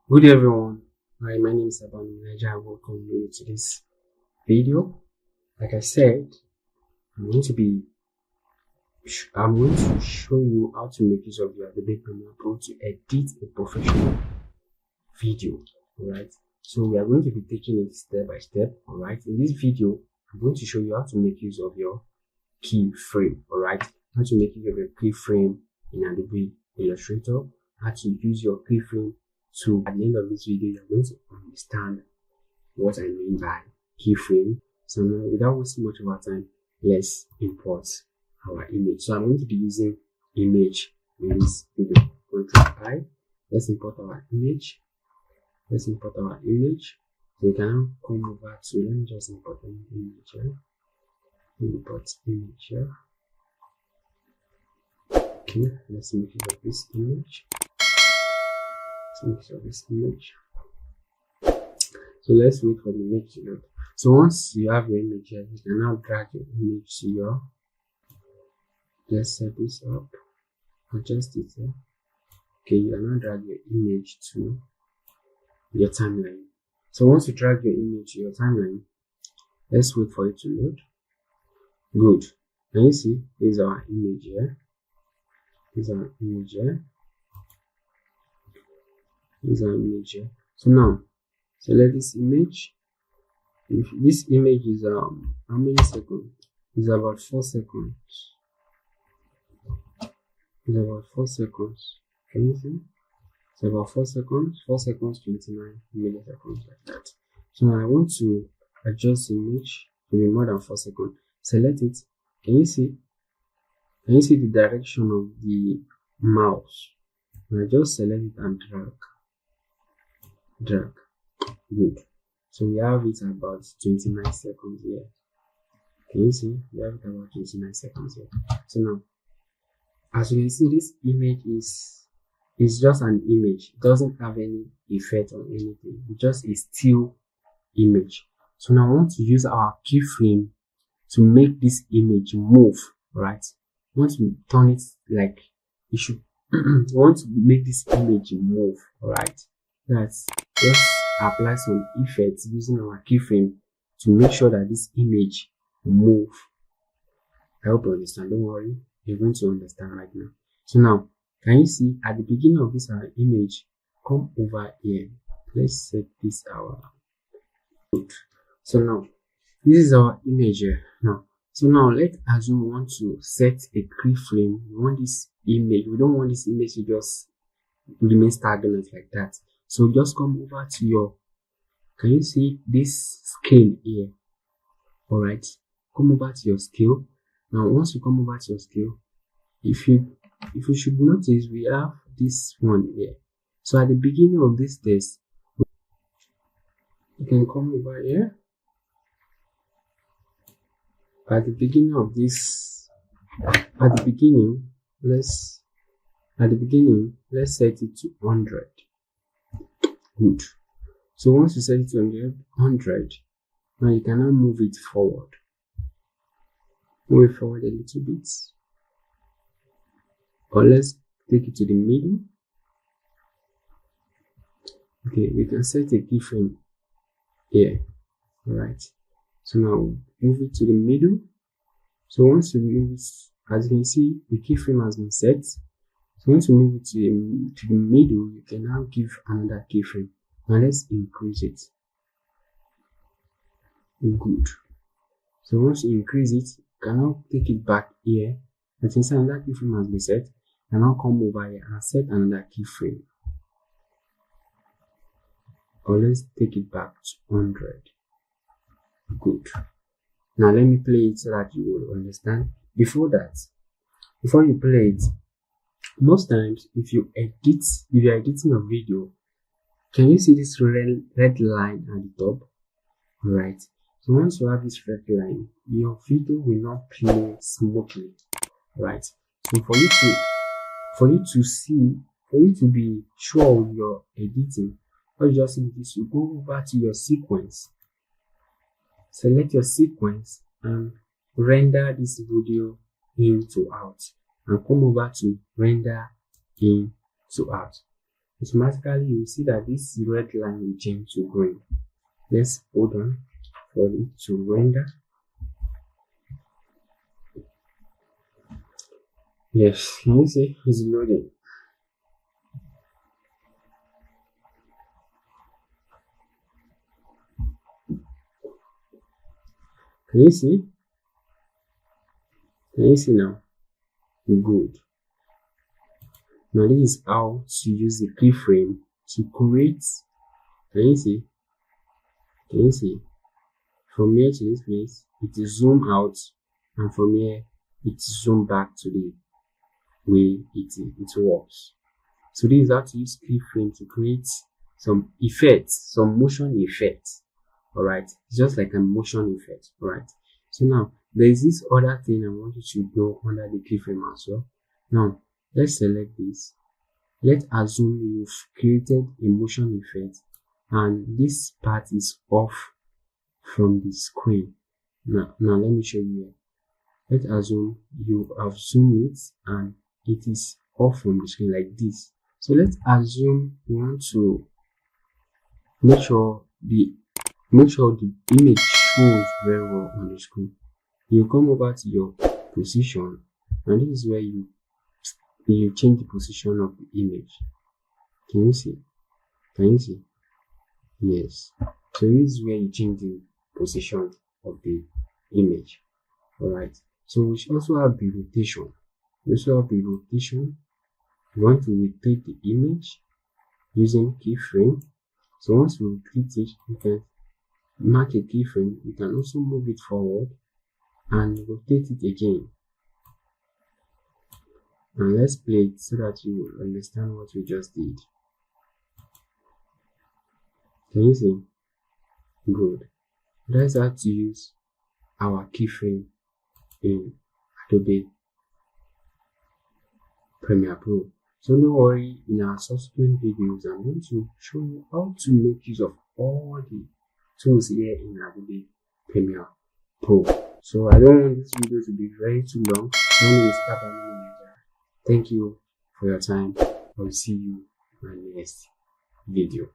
Good day everyone. Hi, my name is Abami Naija. Welcome you to this video. Like I said, I'm going to show you how to make use of your Adobe Premiere Pro to edit a professional video. Alright. So we are going to be taking it step by step. Alright. In this video, I'm going to show you how to make use of your keyframe. Alright. How to make use of your keyframe in Adobe Illustrator. How to use your keyframe. So at the end of this video, you're going to understand what I mean by keyframe. So now, without wasting much of our time, let's import our image. So I'm going to be using image in this video. Control I. Let's import our image. So you can now come over to, let me just import an image here. Import image here. Okay, let's make use of this image. So let's wait for the image to load. So once you have your image here, you can now drag your image to your, let's set this up, adjust it here. Okay, you can now drag your image to your timeline. So once you drag your image to your timeline, let's wait for it to load. Good. Can you see? This is our image here. So now select this image. If this image is how many seconds? It's about 4 seconds. It's about 4 seconds. Can you see? It's about 4 seconds. 4 seconds, 29 milliseconds, like that. So now I want to adjust the image to be more than 4 seconds. Select it. Can you see? Can you see the direction of the mouse? And I just select it and drag. Good. So we have it about 29 seconds here. Can you see? We have it about 29 seconds here. So now, as you can see, this image is just an image. It doesn't have any effect or anything. It's just a still image. So now I want to use our keyframe to make this image move, right? Once we turn it like it should, we want to make this image move, alright? That's just apply some effects using our keyframe to make sure that this image will move. I hope you understand. Don't worry, you're going to understand right now. So now, can you see at the beginning of this our image? Come over here. Let's set this our good. So now, this is our image here. So now let's assume we want to set a keyframe. We want this image. We don't want this image to just remain stagnant like that. So just come over to your, can you see this scale here? Alright, come over to your scale. Now once you come over to your scale, if you should notice, we have this one here. So at the beginning of this test, you can come over here. At the beginning of this, let's set it to 100. Good. So once you set it to 100, now you can now move it forward. Move it forward a little bit. Or let's take it to the middle. Okay, we can set a keyframe here. Alright. So now move it to the middle. So once you move it, as you can see, the keyframe has been set. So once you move it to the middle, you can now give another keyframe. Now let's increase it. Good. So once you increase it, you can now take it back here. And since another keyframe has been set, you can now come over here and set another keyframe. Or let's take it back to 100. Good. Now let me play it so that you will understand. Before you play it, most times if you're editing a video, can you see this red line at the top? Right. So once you have this red line, your video will not play smoothly. Right. So for you to be sure of your editing, what you just need is you go over to your sequence. Select your sequence and render this video in to out, and come over to render in to out. automatically you will see that this red line will change to green. Let's hold on for it to render. Yes, can you see it's loading? Can you see? Can you see now? Good. Now this is how to use the keyframe to create. Can you see? Can you see? From here to this place, it is zoom out, and from here it zoom back to the way it works. So this is how to use keyframe to create some effects, some motion effects. Alright, it's just like a motion effect. Alright, so now there is this other thing I want you to know under the keyframe as well. Now let's select this. Let's assume you've created a motion effect and this part is off from the screen. Now let me show you here. Let's assume you have zoomed it and it is off from the screen like this. So let's assume you want to make sure the image shows very well on the screen. You come over to your position, and this is where you change the position of the image. Can you see? Can you see? Yes. So this is where you change the position of the image. Alright. So we also have the rotation. We also have the rotation. You want to rotate the image using keyframe. So once you rotate it, you can mark a keyframe. You can also move it forward and rotate it again. And let's play it so that you will understand what we just did. Can you see? Good. That's how to use our keyframe in Adobe Premiere Pro. So don't worry, in our subsequent videos, I'm going to show you how to make use of all the tools here in Adobe Premiere Pro. So I don't want this video to be very too long. My name is Papa. Thank you for your time. I'll see you in my next video.